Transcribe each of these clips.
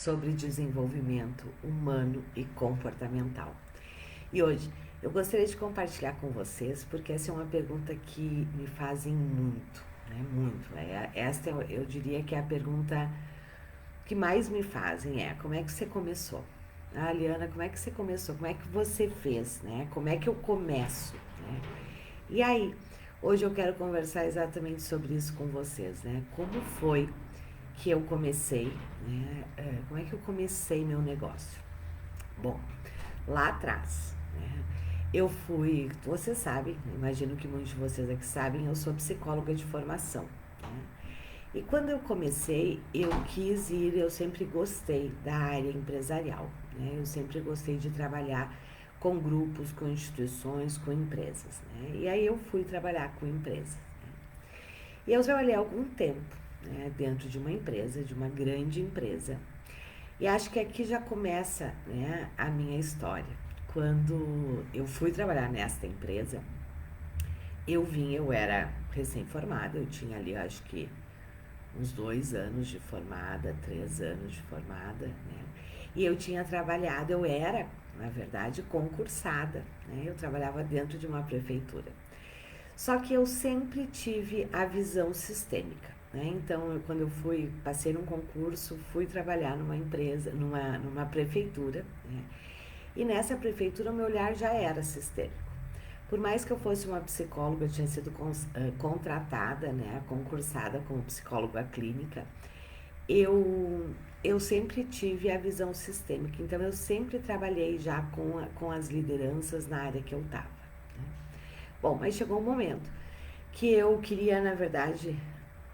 sobre desenvolvimento humano e comportamental. E hoje eu gostaria de compartilhar com vocês, porque essa é uma pergunta que me fazem muito, né? Muito. Esta eu diria que é a pergunta que mais me fazem como é que você começou? Ah, Liana, como é que você começou? Como é que você fez, né? Como é que eu começo, né? E aí, hoje eu quero conversar exatamente sobre isso com vocês, né? Como foi que eu comecei, né? Como é que eu comecei meu negócio? Bom, lá atrás, né? Eu fui, você sabe, imagino que muitos de vocês aqui sabem, eu sou psicóloga de formação, né? E quando eu comecei, eu quis ir, eu sempre gostei da área empresarial, né? Eu sempre gostei de trabalhar com grupos, com instituições, com empresas, né? E aí eu fui trabalhar com empresas, né? E eu trabalhei algum tempo, né, dentro de uma empresa, de uma grande empresa. E acho que aqui já começa, né, a minha história. Quando eu fui trabalhar nesta empresa, eu era recém-formada, eu tinha ali, acho que uns 2 anos de formada, 3 anos de formada, né? E eu tinha trabalhado, eu era, na verdade, concursada, né? Eu trabalhava dentro de uma prefeitura. Só que eu sempre tive a visão sistêmica, né? Então, quando eu passei num concurso, fui trabalhar numa empresa, numa prefeitura, né? E nessa prefeitura o meu olhar já era sistêmico. Por mais que eu fosse uma psicóloga, eu tinha sido contratada, né, concursada como psicóloga clínica, eu sempre tive a visão sistêmica, então eu sempre trabalhei já com as lideranças na área que eu estava, né? Bom, mas chegou um momento que eu queria, na verdade,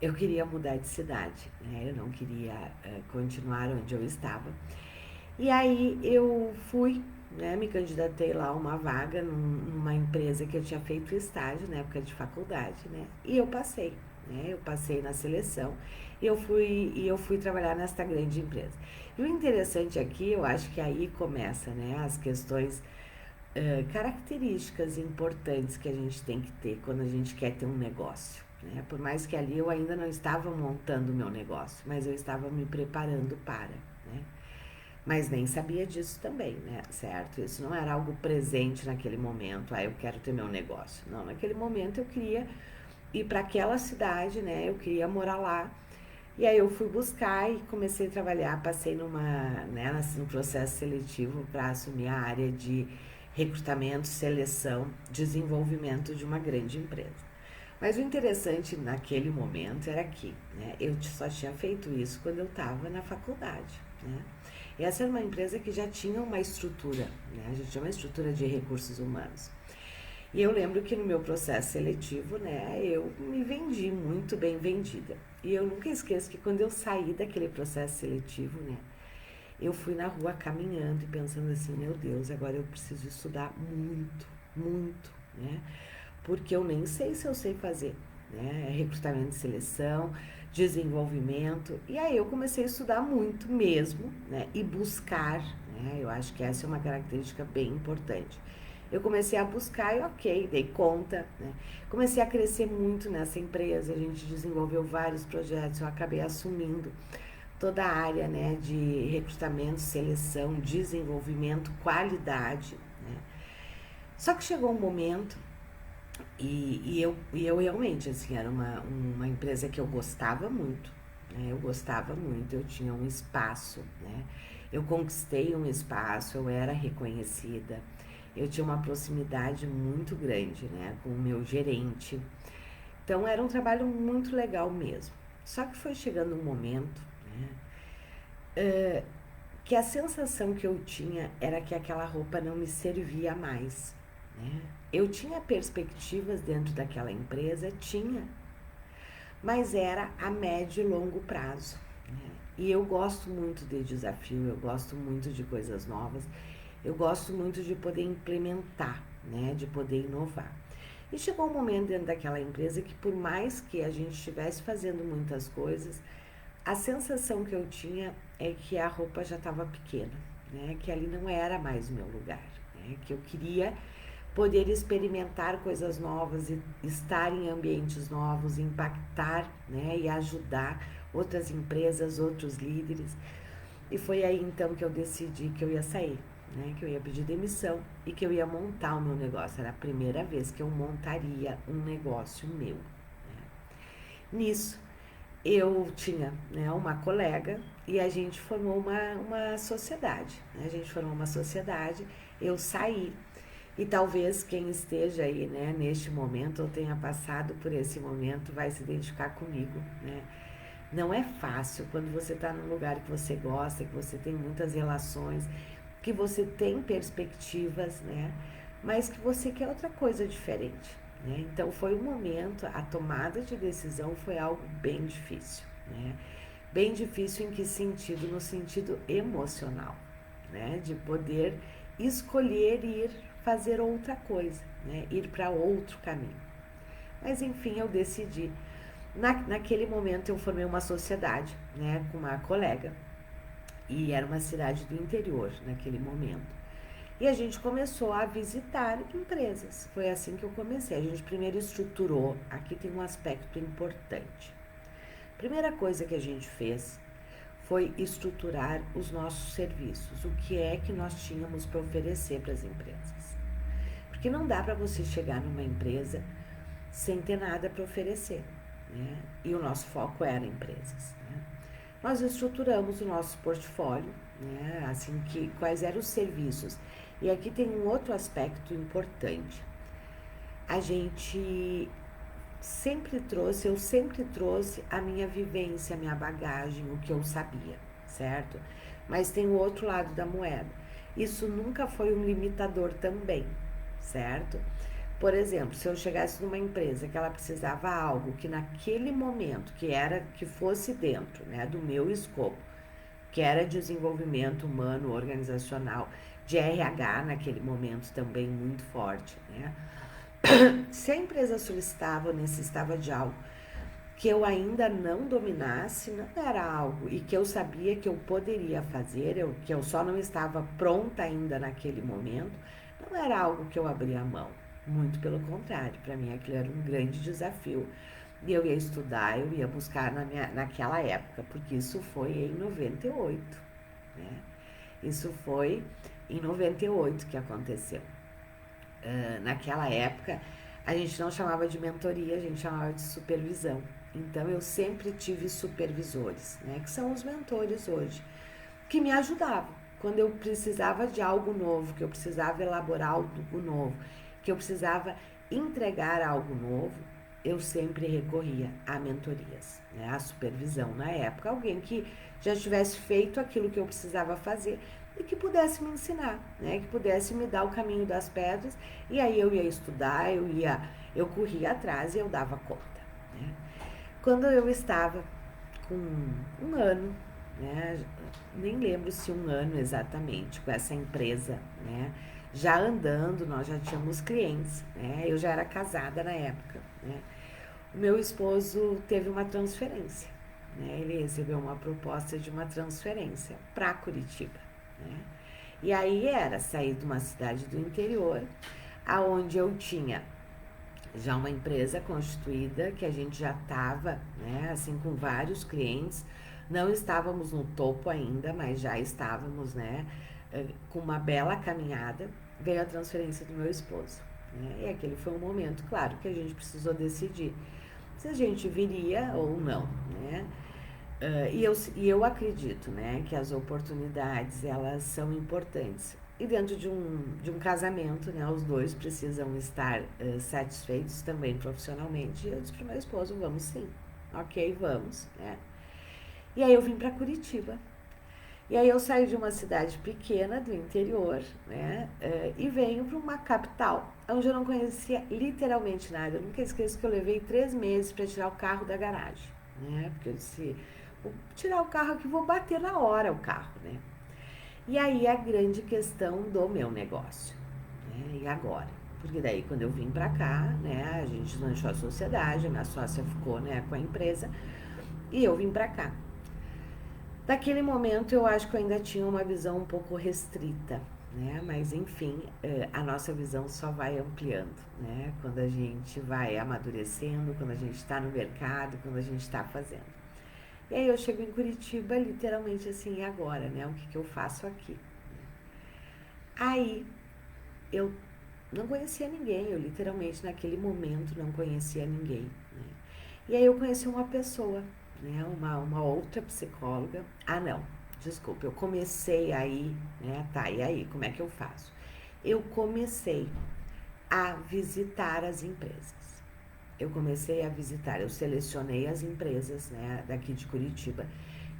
eu queria mudar de cidade, né? Eu não queria continuar onde eu estava. E aí eu fui, né, me candidatei lá a uma vaga numa empresa que eu tinha feito estágio na época de faculdade, né? E eu passei, né? Eu passei na seleção e eu fui trabalhar nesta grande empresa. E o interessante aqui, eu acho que aí começa, né, as questões características importantes que a gente tem que ter quando a gente quer ter um negócio, né? Por mais que ali eu ainda não estava montando o meu negócio, mas eu estava me preparando para, né? Mas nem sabia disso também, né? Certo? Isso não era algo presente naquele momento. Ah, eu quero ter meu negócio. Não, naquele momento eu queria ir para aquela cidade, né? Eu queria morar lá. E aí eu fui buscar e comecei a trabalhar. Passei no processo seletivo para assumir a área de recrutamento, seleção, desenvolvimento de uma grande empresa. Mas o interessante naquele momento era que, né, eu só tinha feito isso quando eu estava na faculdade, né? E essa era uma empresa que já tinha uma estrutura, né? Já tinha uma estrutura de recursos humanos. E eu lembro que no meu processo seletivo, né, eu me vendi muito bem vendida. E eu nunca esqueço que quando eu saí daquele processo seletivo, né, eu fui na rua caminhando e pensando assim, meu Deus, agora eu preciso estudar muito, muito, né? Porque eu nem sei se eu sei fazer, né? Recrutamento e seleção, desenvolvimento. E aí eu comecei a estudar muito mesmo, né? E buscar, né? Eu acho que essa é uma característica bem importante. Eu comecei a buscar e ok, dei conta, né? Comecei a crescer muito nessa empresa, a gente desenvolveu vários projetos, eu acabei assumindo toda a área, né, de recrutamento, seleção, desenvolvimento, qualidade, né? Só que chegou um momento e eu realmente, assim, era uma empresa que eu gostava muito, né? Eu gostava muito, eu tinha um espaço, né? Eu conquistei um espaço, eu era reconhecida, eu tinha uma proximidade muito grande, né, com o meu gerente. Então era um trabalho muito legal mesmo. Só que foi chegando um momento, né, que a sensação que eu tinha era que aquela roupa não me servia mais, né? Eu tinha perspectivas dentro daquela empresa, tinha, mas era a médio e longo prazo, né? E eu gosto muito de desafio, eu gosto muito de coisas novas, eu gosto muito de poder implementar, né? De poder inovar. E chegou um momento dentro daquela empresa que, por mais que a gente estivesse fazendo muitas coisas, a sensação que eu tinha é que a roupa já estava pequena, né? Que ali não era mais o meu lugar, né? Que eu queria poder experimentar coisas novas e estar em ambientes novos, impactar, né? E ajudar outras empresas, outros líderes. E foi aí então que eu decidi que eu ia sair, né? Que eu ia pedir demissão e que eu ia montar o meu negócio. Era a primeira vez que eu montaria um negócio meu. Nisso, eu tinha, né, uma colega e a gente formou uma sociedade. Né? A gente formou uma sociedade, eu saí. E talvez quem esteja aí, né, neste momento ou tenha passado por esse momento vai se identificar comigo, né? Não é fácil quando você está num lugar que você gosta, que você tem muitas relações, que você tem perspectivas, né? Mas que você quer outra coisa diferente, né? Então foi um momento, a tomada de decisão foi algo bem difícil, né? Bem difícil em que sentido? No sentido emocional, né? De poder escolher ir fazer outra coisa, né? Ir para outro caminho. Mas enfim, eu decidi. Naquele momento eu formei uma sociedade, né, com uma colega, e era uma cidade do interior naquele momento. E a gente começou a visitar empresas. Foi assim que eu comecei. A gente primeiro estruturou. Aqui tem um aspecto importante. Primeira coisa que a gente fez foi estruturar os nossos serviços. O que é que nós tínhamos para oferecer para as empresas? Porque não dá para você chegar numa empresa sem ter nada para oferecer, né? E o nosso foco era empresas, né? Nós estruturamos o nosso portfólio, né? Assim, que quais eram os serviços. E aqui tem um outro aspecto importante. A gente eu sempre trouxe a minha vivência, a minha bagagem, o que eu sabia, certo? Mas tem o outro lado da moeda. Isso nunca foi um limitador também, certo? Por exemplo, se eu chegasse numa empresa que ela precisava algo que naquele momento, que fosse dentro, né, do meu escopo, que era desenvolvimento humano, organizacional, de RH naquele momento também muito forte, né? Se a empresa solicitava ou necessitava de algo que eu ainda não dominasse, não era algo e que eu sabia que eu poderia fazer, que eu só não estava pronta ainda naquele momento, não era algo que eu abria mão. Muito pelo contrário, para mim aquilo era um grande desafio. E eu ia estudar, eu ia buscar naquela época, porque isso foi em 98, né? Isso foi em 98 que aconteceu. Naquela época, a gente não chamava de mentoria, a gente chamava de supervisão. Então, eu sempre tive supervisores, né, que são os mentores hoje, que me ajudavam. Quando eu precisava de algo novo, que eu precisava elaborar algo novo, que eu precisava entregar algo novo, eu sempre recorria a mentorias, né, a supervisão na época. Alguém que já tivesse feito aquilo que eu precisava fazer e que pudesse me ensinar, né, que pudesse me dar o caminho das pedras, e aí eu ia estudar, eu corria atrás e eu dava conta, né. Quando eu estava com um ano, né, nem lembro se um ano exatamente, com essa empresa, né, já andando, nós já tínhamos clientes, né, eu já era casada na época, né, o meu esposo teve uma transferência, né, ele recebeu uma proposta de uma transferência para Curitiba, né, e aí era sair de uma cidade do interior, aonde eu tinha já uma empresa constituída, que a gente já estava, né, assim, com vários clientes. Não estávamos no topo ainda, mas já estávamos, né, com uma bela caminhada. Veio a transferência do meu esposo, né, e aquele foi um momento, claro, que a gente precisou decidir se a gente viria ou não, né. E eu acredito, né, que as oportunidades, elas são importantes. E dentro de um casamento, né, os dois precisam estar satisfeitos também profissionalmente. E eu disse para o meu esposo, vamos sim. Ok, vamos, né. E aí eu vim para Curitiba. E aí eu saí de uma cidade pequena do interior, né, e venho para uma capital, onde eu não conhecia literalmente nada. Eu nunca esqueço que eu levei 3 meses para tirar o carro da garagem, né, porque eu disse, vou tirar o carro aqui, vou bater na hora o carro, né. E aí a grande questão do meu negócio, né, e agora? Porque daí quando eu vim para cá, né, a gente lançou a sociedade, a minha sócia ficou, né, com a empresa, e eu vim para cá. Naquele momento eu acho que eu ainda tinha uma visão um pouco restrita, né? Mas enfim, a nossa visão só vai ampliando, né? Quando a gente vai amadurecendo, quando a gente está no mercado, quando a gente está fazendo. E aí eu chego em Curitiba, literalmente assim, e agora, né? O que que eu faço aqui? Aí eu não conhecia ninguém, eu literalmente naquele momento não conhecia ninguém, né? E aí eu conheci uma pessoa, né? Uma outra psicóloga. Ah, não, desculpa, eu comecei aí, né? Tá, e aí, como é que eu faço? Eu comecei a visitar as empresas. Eu comecei a visitar, eu selecionei as empresas, né, daqui de Curitiba,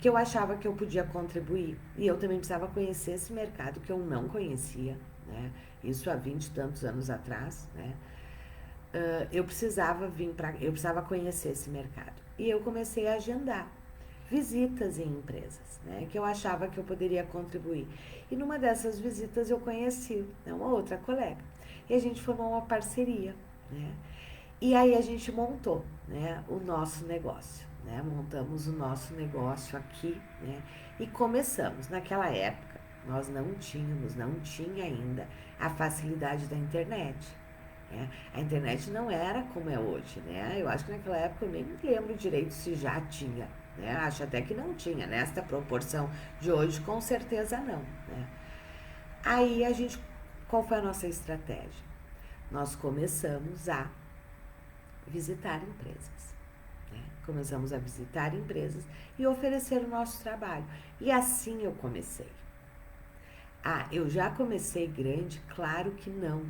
que eu achava que eu podia contribuir. E eu também precisava conhecer esse mercado que eu não conhecia, né? Isso há 20 e tantos anos atrás, né? Eu precisava conhecer esse mercado. E eu comecei a agendar visitas em empresas, né, que eu achava que eu poderia contribuir. E numa dessas visitas eu conheci, né, uma outra colega. E a gente formou uma parceria, né? E aí a gente montou, né, o nosso negócio, né? Montamos o nosso negócio aqui, né? E começamos. Naquela época, nós não tinha ainda a facilidade da internet. Né? A internet não era como é hoje, né? Eu acho que naquela época eu nem me lembro direito se já tinha, né? Acho até que não tinha, nesta proporção de hoje, com certeza não, né? Aí a gente, qual foi a nossa estratégia? Nós começamos a visitar empresas. Né? Começamos a visitar empresas e oferecer o nosso trabalho. E assim eu comecei. Ah, eu já comecei grande? Claro que não.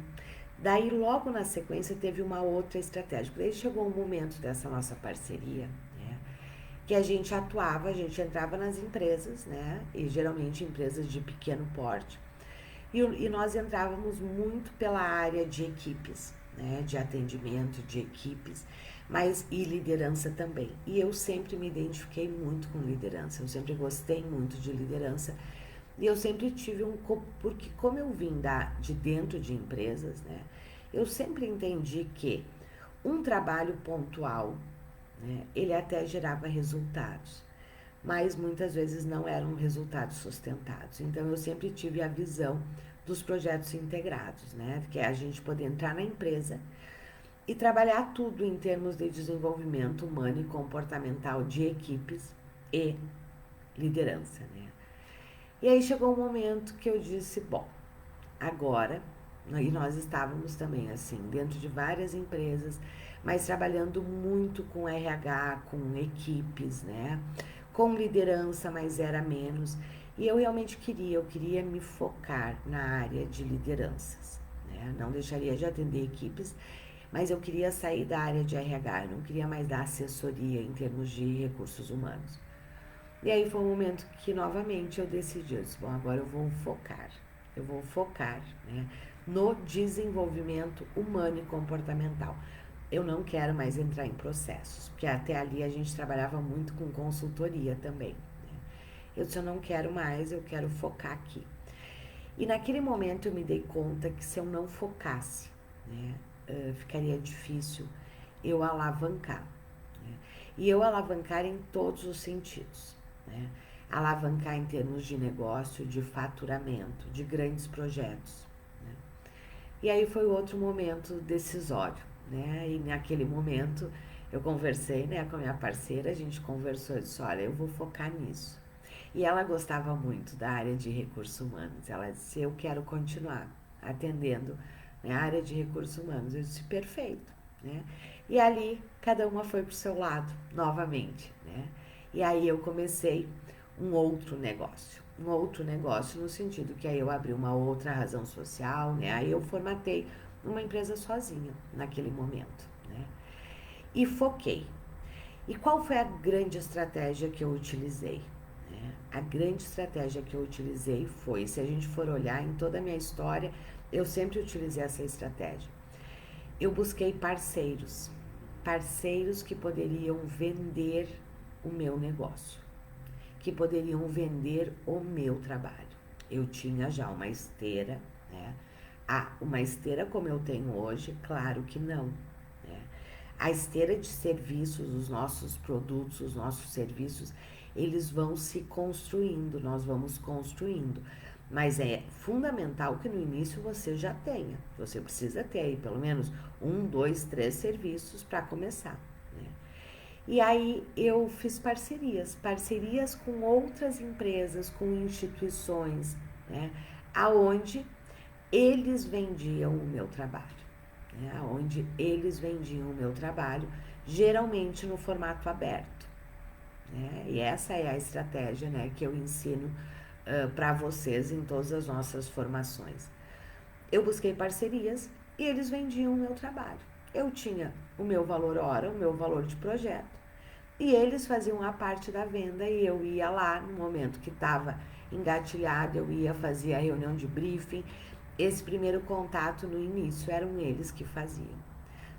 Daí, logo na sequência, teve uma outra estratégia. Daí chegou um momento dessa nossa parceria, né, que a gente atuava, a gente entrava nas empresas, né, e geralmente empresas de pequeno porte, e nós entrávamos muito pela área de equipes, né, de atendimento, de equipes, mas e liderança também. E eu sempre me identifiquei muito com liderança, eu sempre gostei muito de liderança, e eu sempre tive porque como eu vim de dentro de empresas, né, eu sempre entendi que um trabalho pontual, né, ele até gerava resultados, mas muitas vezes não eram resultados sustentados. Então eu sempre tive a visão dos projetos integrados, né, que é a gente poder entrar na empresa e trabalhar tudo em termos de desenvolvimento humano e comportamental de equipes e liderança, né? E aí chegou um momento que eu disse, bom, agora, e nós estávamos também assim, dentro de várias empresas, mas trabalhando muito com RH, com equipes, né? Com liderança, mas era menos. E eu realmente eu queria me focar na área de lideranças, né? Não deixaria de atender equipes, mas eu queria sair da área de RH, eu não queria mais dar assessoria em termos de recursos humanos. E aí foi um momento que novamente eu decidi, eu disse, bom, agora eu vou focar, né, no desenvolvimento humano e comportamental. Eu não quero mais entrar em processos, porque até ali a gente trabalhava muito com consultoria também. Né? Eu disse, eu não quero mais, eu quero focar aqui. E naquele momento eu me dei conta que se eu não focasse, né, ficaria difícil eu alavancar. Né? E eu alavancar em todos os sentidos. Né? Alavancar em termos de negócio, de faturamento, de grandes projetos. Né? E aí foi outro momento decisório. Né? E naquele momento eu conversei, né, com a minha parceira, a gente conversou e disse, olha, eu vou focar nisso. E ela gostava muito da área de recursos humanos. Ela disse, eu quero continuar atendendo, né, a área de recursos humanos. Eu disse, perfeito. Né? E ali, cada uma foi para o seu lado, novamente. Né? E aí eu comecei um outro negócio. Um outro negócio no sentido que aí eu abri uma outra razão social, né? Aí eu formatei uma empresa sozinha naquele momento. Né? E foquei. E qual foi a grande estratégia que eu utilizei? A grande estratégia que eu utilizei foi, se a gente for olhar em toda a minha história, eu sempre utilizei essa estratégia. Eu busquei parceiros, parceiros que poderiam vender o meu negócio, que poderiam vender o meu trabalho. Eu tinha já uma esteira, né? Uma esteira como eu tenho hoje, claro que não. Né? A esteira de serviços, os nossos produtos, os nossos serviços, eles vão se construindo, nós vamos construindo. Mas é fundamental que no início você já tenha. Você precisa ter aí pelo menos 1, 2, 3 serviços para começar. Né? E aí eu fiz parcerias com outras empresas, com instituições, né, aonde eles vendiam o meu trabalho, né, aonde eles vendiam o meu trabalho, geralmente no formato aberto, né, e essa é a estratégia, né, que eu ensino para vocês em todas as nossas formações. Eu busquei parcerias e eles vendiam o meu trabalho. Eu tinha o meu valor hora, o meu valor de projeto, e eles faziam a parte da venda e eu ia lá no momento que estava engatilhado, eu ia fazer a reunião de briefing. Esse primeiro contato no início eram eles que faziam.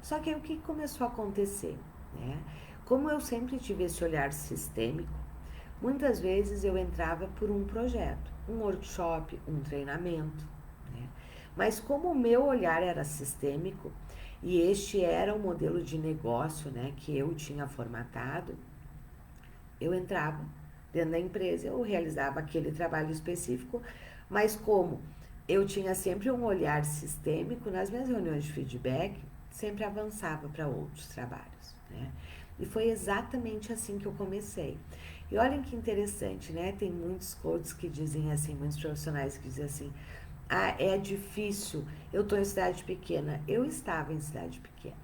Só que aí o que começou a acontecer, né? Como eu sempre tive esse olhar sistêmico, muitas vezes eu entrava por um projeto, um workshop, um treinamento, né? Mas como o meu olhar era sistêmico e este era o modelo de negócio, né, que eu tinha formatado, eu entrava dentro da empresa, eu realizava aquele trabalho específico, mas como eu tinha sempre um olhar sistêmico, nas minhas reuniões de feedback, sempre avançava para outros trabalhos, né? E foi exatamente assim que eu comecei. E olhem que interessante, né? Tem muitos coaches que dizem assim, muitos profissionais que dizem assim, ah, é difícil, eu estou em cidade pequena. Eu estava em cidade pequena.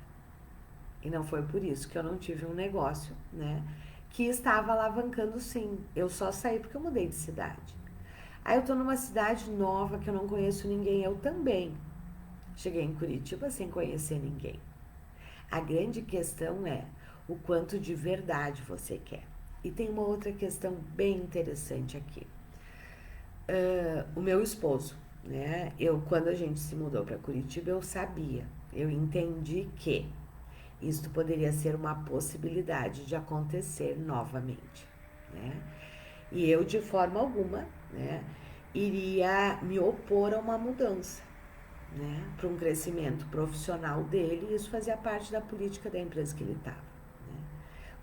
E não foi por isso que eu não tive um negócio, né? Que estava alavancando sim. Eu só saí porque eu mudei de cidade. Aí eu tô numa cidade nova que eu não conheço ninguém, eu também. Cheguei em Curitiba sem conhecer ninguém. A grande questão é o quanto de verdade você quer. E tem uma outra questão bem interessante aqui. O meu esposo, né? Quando a gente se mudou para Curitiba, eu sabia, eu entendi que isto poderia ser uma possibilidade de acontecer novamente, né? E eu, de forma alguma, né, iria me opor a uma mudança, né, para um crescimento profissional dele, e isso fazia parte da política da empresa que ele estava, né?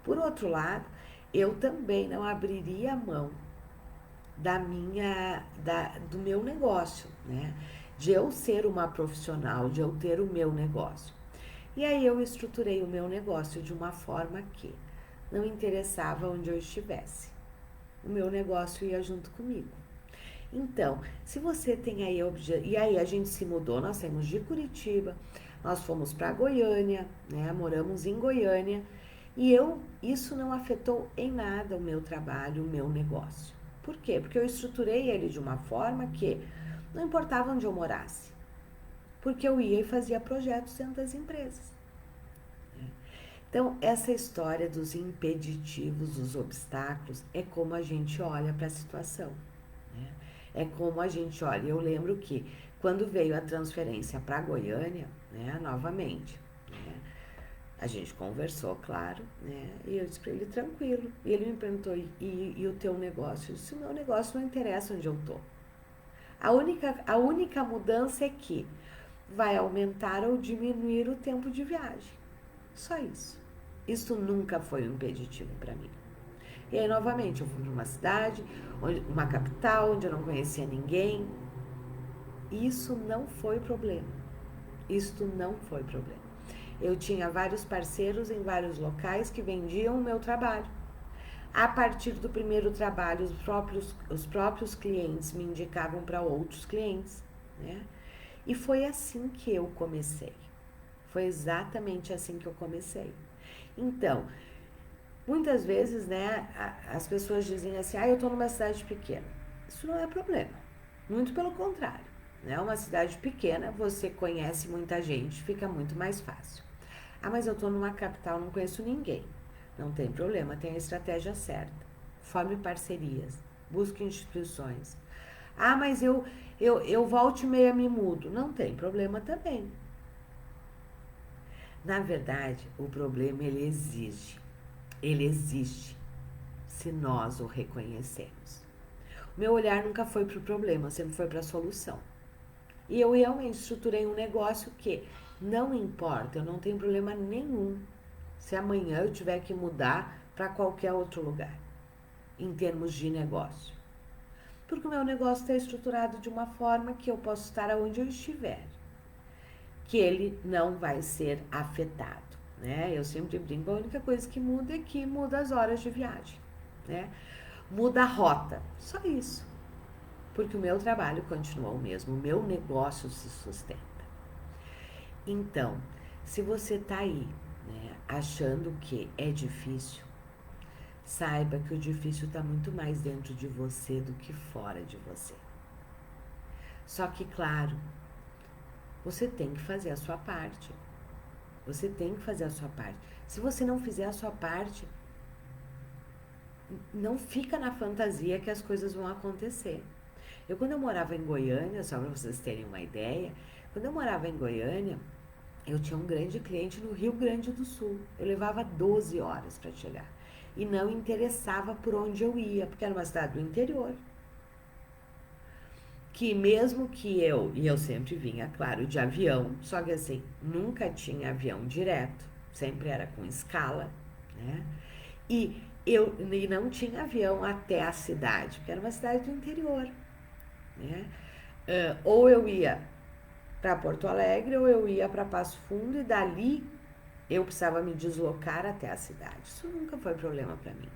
Por outro lado, eu também não abriria mão do meu negócio, né? De eu ser uma profissional, de eu ter o meu negócio. E aí eu estruturei o meu negócio de uma forma que não interessava onde eu estivesse. O meu negócio ia junto comigo. Então, se você tem aí e aí a gente se mudou, nós saímos de Curitiba, nós fomos para Goiânia, né? Moramos em Goiânia, e isso não afetou em nada o meu trabalho, o meu negócio. Por quê? Porque eu estruturei ele de uma forma que não importava onde eu morasse, porque eu ia e fazia projetos dentro das empresas. Então, essa história dos impeditivos, dos obstáculos, é como a gente olha para a situação, né? É como a gente olha. Eu lembro que quando veio a transferência para Goiânia, né, novamente, né, a gente conversou, claro, né, e eu disse para ele, tranquilo. E ele me perguntou, e o teu negócio? Eu disse, o meu negócio não interessa onde eu estou. A única mudança é que vai aumentar ou diminuir o tempo de viagem. Só isso. Isso nunca foi um impeditivo para mim. E aí, novamente, eu fui para uma cidade, uma capital, onde eu não conhecia ninguém. Isso não foi problema. Isto não foi problema. Eu tinha vários parceiros em vários locais que vendiam o meu trabalho. A partir do primeiro trabalho, os próprios clientes me indicavam para outros clientes, né? E foi assim que eu comecei. Foi exatamente assim que eu comecei. Então, muitas vezes, né, as pessoas dizem assim, eu estou numa cidade pequena. Isso não é problema. Muito pelo contrário. Né? Uma cidade pequena, você conhece muita gente, fica muito mais fácil. Mas eu estou numa capital, não conheço ninguém. Não tem problema, tem a estratégia certa. Forme parcerias, busque instituições. Mas eu volto e meia me mudo. Não tem problema também. Na verdade, o problema ele existe se nós o reconhecermos. O meu olhar nunca foi para o problema, sempre foi para a solução. E eu realmente estruturei um negócio que não importa, eu não tenho problema nenhum se amanhã eu tiver que mudar para qualquer outro lugar, em termos de negócio. Porque o meu negócio está estruturado de uma forma que eu posso estar aonde eu estiver, que ele não vai ser afetado. né? Eu sempre brinco, a única coisa que muda é que muda as horas de viagem, né? Muda a rota, só isso. Porque o meu trabalho continua o mesmo, o meu negócio se sustenta. Então, se você está aí, né, achando que é difícil, saiba que o difícil está muito mais dentro de você do que fora de você. Só que, claro, você tem que fazer a sua parte. Você tem que fazer a sua parte. Se você não fizer a sua parte, não fica na fantasia que as coisas vão acontecer. Quando eu morava em Goiânia, só para vocês terem uma ideia, quando eu morava em Goiânia, eu tinha um grande cliente no Rio Grande do Sul. Eu levava 12 horas para chegar. E não interessava por onde eu ia, porque era uma cidade do interior. Que mesmo que e eu sempre vinha, claro, de avião, só que assim, nunca tinha avião direto, sempre era com escala, né? E não tinha avião até a cidade, porque era uma cidade do interior, né? Ou eu ia para Porto Alegre ou eu ia para Passo Fundo e dali eu precisava me deslocar até a cidade. Isso nunca foi problema para mim.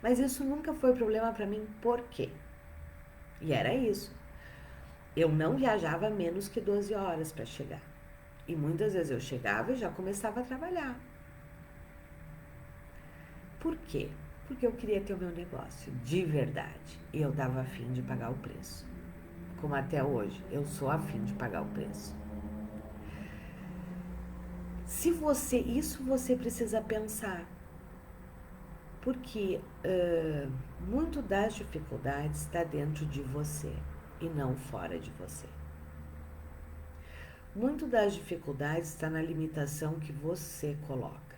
Mas isso nunca foi problema para mim por quê? E era isso. Eu não viajava menos que 12 horas para chegar. E muitas vezes eu chegava e já começava a trabalhar. Por quê? Porque eu queria ter o meu negócio, de verdade. E eu dava a fim de pagar o preço. Como até hoje, eu sou a fim de pagar o preço. Isso você precisa pensar. Porque muito das dificuldades está dentro de você e não fora de você. Muito das dificuldades está na limitação que você coloca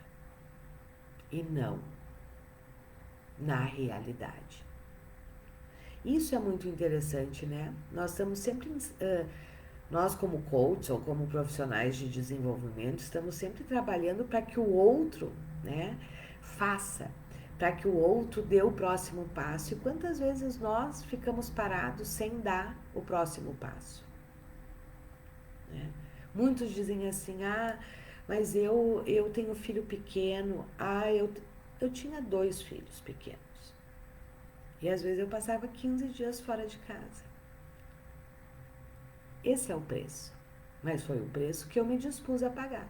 e não na realidade. Isso é muito interessante, né? Nós estamos sempre, nós como coaches ou como profissionais de desenvolvimento, estamos sempre trabalhando para que o outro, né, faça, para que o outro dê o próximo passo. E quantas vezes nós ficamos parados sem dar o próximo passo? Né? Muitos dizem assim, mas eu tenho filho pequeno, eu tinha 2 filhos pequenos. E às vezes eu passava 15 dias fora de casa. Esse é o preço, mas foi o preço que eu me dispus a pagar.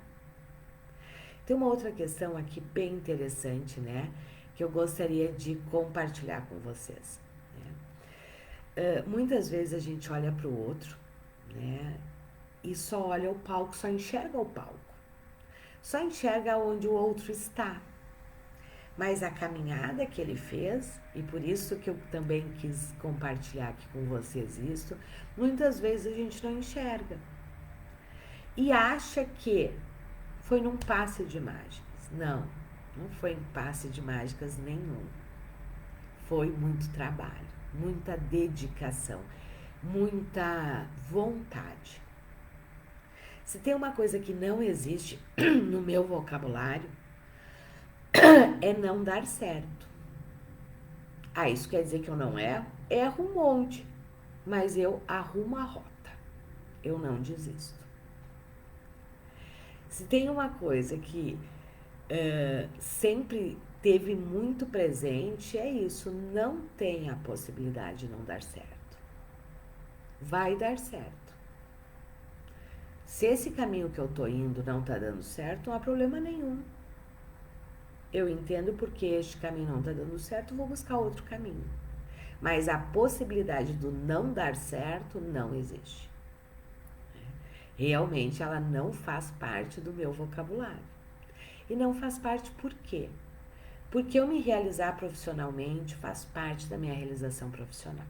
Tem uma outra questão aqui bem interessante, né? Que eu gostaria de compartilhar com vocês. Né? Muitas vezes a gente olha para o outro, né? E só olha o palco, só enxerga o palco. Só enxerga onde o outro está. Mas a caminhada que ele fez, e por isso que eu também quis compartilhar aqui com vocês isso, muitas vezes a gente não enxerga. E acha que foi num passe de mágicas. Não, não foi em passe de mágicas nenhum. Foi muito trabalho, muita dedicação, muita vontade. Se tem uma coisa que não existe no meu vocabulário, é não dar certo. Isso quer dizer que eu não erro? Erro um monte, mas eu arrumo a rota. Eu não desisto. Se tem uma coisa que sempre teve muito presente, é isso. Não tem a possibilidade de não dar certo. Vai dar certo. Se esse caminho que eu tô indo não tá dando certo, não há problema nenhum. Eu entendo porque este caminho não está dando certo, vou buscar outro caminho. Mas a possibilidade do não dar certo não existe. Realmente ela não faz parte do meu vocabulário. E não faz parte por quê? Porque eu me realizar profissionalmente faz parte da minha realização profissional.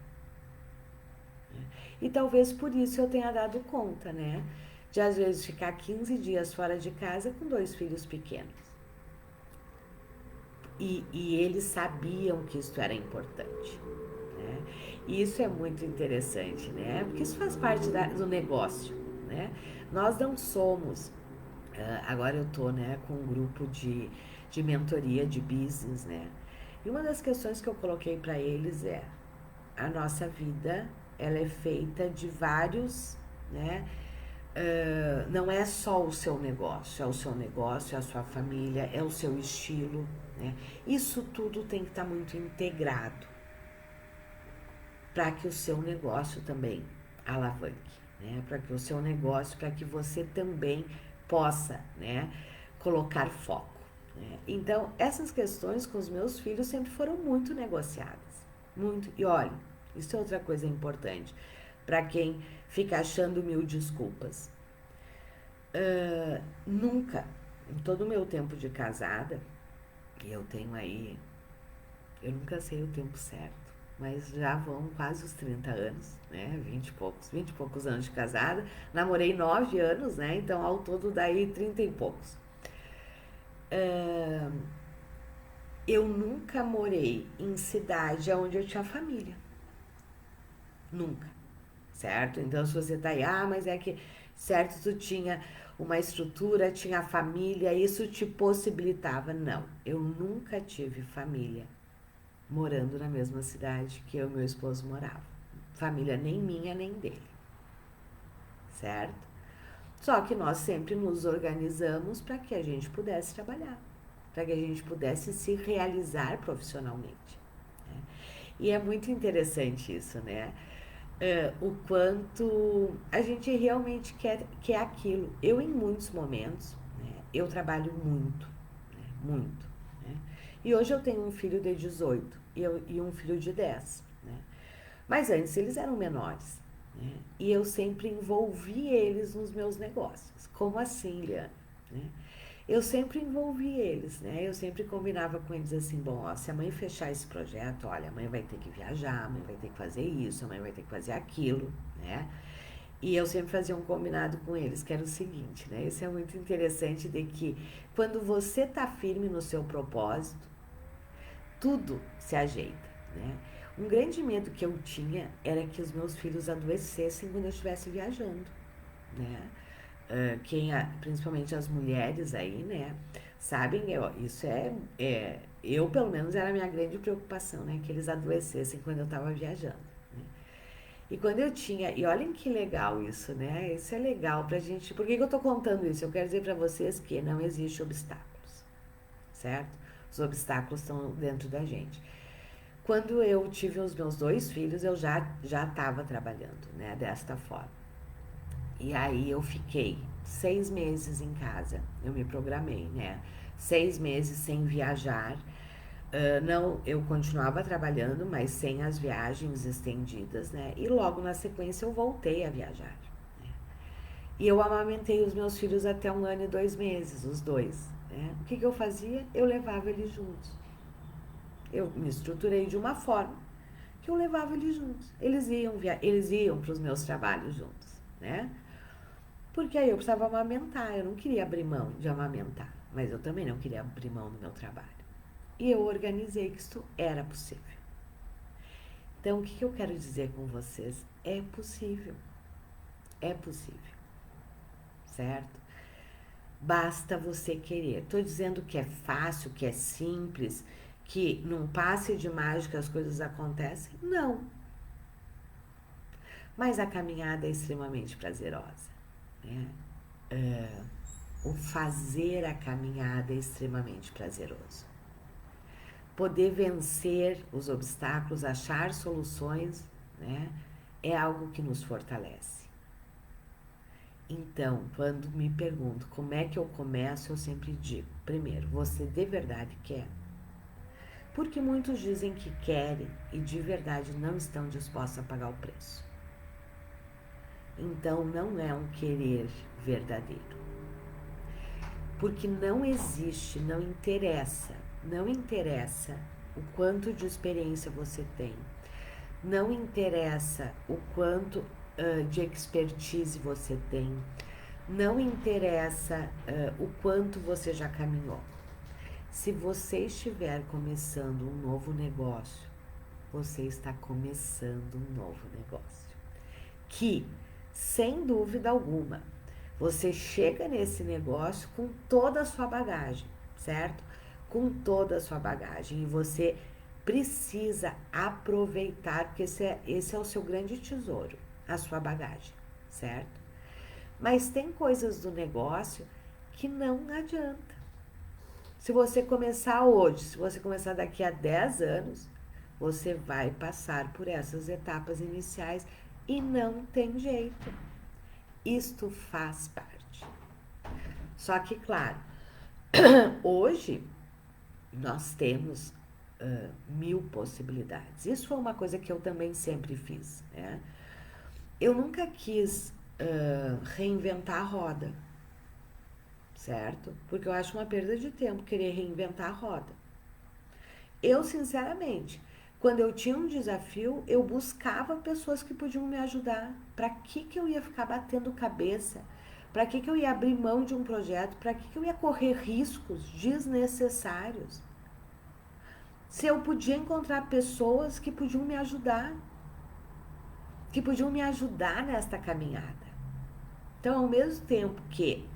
E talvez por isso eu tenha dado conta, né? De às vezes ficar 15 dias fora de casa com 2 filhos pequenos. E eles sabiam que isso era importante. Né? E isso é muito interessante, né? Porque isso faz parte do negócio, né? Nós não somos... agora eu tô, né, com um grupo de mentoria de business, né? E uma das questões que eu coloquei para eles é: a nossa vida, ela é feita de vários, né, Não é só o seu negócio, é o seu negócio, é a sua família, é o seu estilo, né? Isso tudo tem que estar muito integrado para que o seu negócio também alavanque, né? Para que o seu negócio, para que você também possa, né, colocar foco, né? Então, essas questões com os meus filhos sempre foram muito negociadas, muito. E olha, isso é outra coisa importante para quem fica achando mil desculpas. Nunca, em todo o meu tempo de casada, e eu tenho aí, eu nunca sei o tempo certo, mas já vão quase os 30 anos, né? 20 e poucos anos de casada. Namorei 9 anos, né? Então ao todo daí 30 e poucos. Eu nunca morei em cidade onde eu tinha família. Nunca. Certo? Então se você tá aí, mas é que, certo, tu tinha uma estrutura, tinha família, isso te possibilitava. Não, eu nunca tive família morando na mesma cidade que eu e meu esposo moravam. Família nem minha, nem dele. Certo? Só que nós sempre nos organizamos para que a gente pudesse trabalhar, para que a gente pudesse se realizar profissionalmente, né? E é muito interessante isso, né? O quanto a gente realmente quer aquilo. Eu, em muitos momentos, né, eu trabalho muito, né, muito. Né? E hoje eu tenho um filho de 18 e um filho de 10. Né? Mas antes eles eram menores. Né? E eu sempre envolvi eles nos meus negócios. Como assim, Liana? Né? Eu sempre envolvi eles, né? Eu sempre combinava com eles assim, bom, ó, se a mãe fechar esse projeto, olha, a mãe vai ter que viajar, a mãe vai ter que fazer isso, a mãe vai ter que fazer aquilo, né? E eu sempre fazia um combinado com eles, que era o seguinte, né? Isso é muito interessante de que quando você tá firme no seu propósito, tudo se ajeita, né? Um grande medo que eu tinha era que os meus filhos adoecessem quando eu estivesse viajando, né? Principalmente as mulheres aí, né, sabem, isso eu pelo menos era a minha grande preocupação, né, que eles adoecessem quando eu estava viajando. Né? E quando eu tinha, e olhem que legal isso, né, isso é legal pra gente, por que eu tô contando isso? Eu quero dizer pra vocês que não existe obstáculos, certo? Os obstáculos estão dentro da gente. Quando eu tive os meus 2 filhos, eu já estava trabalhando, né, desta forma. E aí eu fiquei 6 meses em casa, eu me programei, né? 6 meses sem viajar. Não, eu continuava trabalhando, mas sem as viagens estendidas, né? E logo na sequência eu voltei a viajar. Né? E eu amamentei os meus filhos até 1 ano e 2 meses, os dois. Né? O que eu fazia? Eu levava eles juntos. Eu me estruturei de uma forma que eu levava eles juntos. Eles iam para os meus trabalhos juntos, né? Porque aí eu precisava amamentar, eu não queria abrir mão de amamentar, mas eu também não queria abrir mão do meu trabalho. E eu organizei que isso era possível. Então, o que eu quero dizer com vocês? É possível. É possível. Certo? Basta você querer. Estou dizendo que é fácil, que é simples, que num passe de mágica as coisas acontecem? Não. Mas a caminhada é extremamente prazerosa. Né? O fazer a caminhada é extremamente prazeroso. Poder vencer os obstáculos, achar soluções, né, é algo que nos fortalece. Então, quando me pergunto como é que eu começo, eu sempre digo, primeiro, você de verdade quer? Porque muitos dizem que querem e de verdade não estão dispostos a pagar o preço. Então, não é um querer verdadeiro. Porque não existe, não interessa o quanto de experiência você tem, não interessa o quanto de expertise você tem, não interessa o quanto você já caminhou. Se você estiver começando um novo negócio, você está começando um novo negócio. Que, sem dúvida alguma, você chega nesse negócio com toda a sua bagagem, certo? Com toda a sua bagagem. E você precisa aproveitar, porque esse é o seu grande tesouro, a sua bagagem, certo? Mas tem coisas do negócio que não adianta. Se você começar hoje, se você começar daqui a 10 anos, você vai passar por essas etapas iniciais e não tem jeito. Isto faz parte. Só que, claro, hoje nós temos 1000 possibilidades. Isso foi uma coisa que eu também sempre fiz, né? Eu nunca quis reinventar a roda, certo? Porque eu acho uma perda de tempo querer reinventar a roda. Eu, sinceramente, quando eu tinha um desafio, eu buscava pessoas que podiam me ajudar. Para que eu ia ficar batendo cabeça? Para que eu ia abrir mão de um projeto? Para que eu ia correr riscos desnecessários? Se eu podia encontrar pessoas que podiam me ajudar, nesta caminhada. Então, ao mesmo tempo que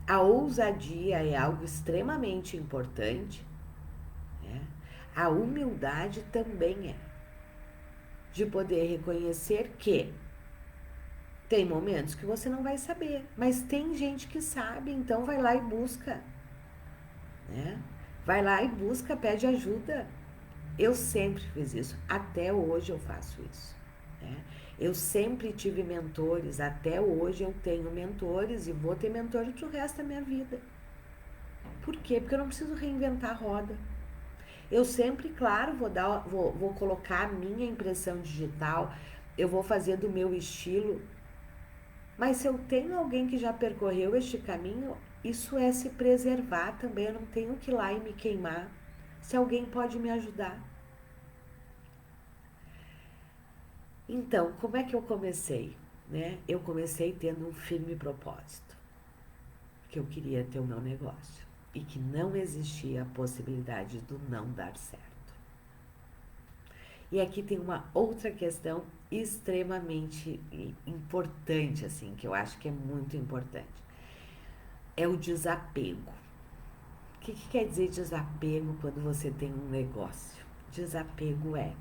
a ousadia é algo extremamente importante, né, a humildade também é. De poder reconhecer que tem momentos que você não vai saber, mas tem gente que sabe, então vai lá e busca, né? Vai lá e busca, pede ajuda. Eu sempre fiz isso, até hoje eu faço isso, né? Eu sempre tive mentores, até hoje eu tenho mentores e vou ter mentores pro resto da minha vida. Por quê? Porque eu não preciso reinventar a roda. Eu sempre, claro, vou colocar a minha impressão digital, eu vou fazer do meu estilo, mas se eu tenho alguém que já percorreu este caminho, isso é se preservar também. Eu não tenho que ir lá e me queimar. Se alguém pode me ajudar. Então, como é que eu comecei? Né? Eu comecei tendo um firme propósito, que eu queria ter o meu negócio e que não existia a possibilidade do não dar certo. E aqui tem uma outra questão extremamente importante, assim, que eu acho que é muito importante. É o desapego. O que quer dizer desapego quando você tem um negócio? Desapego é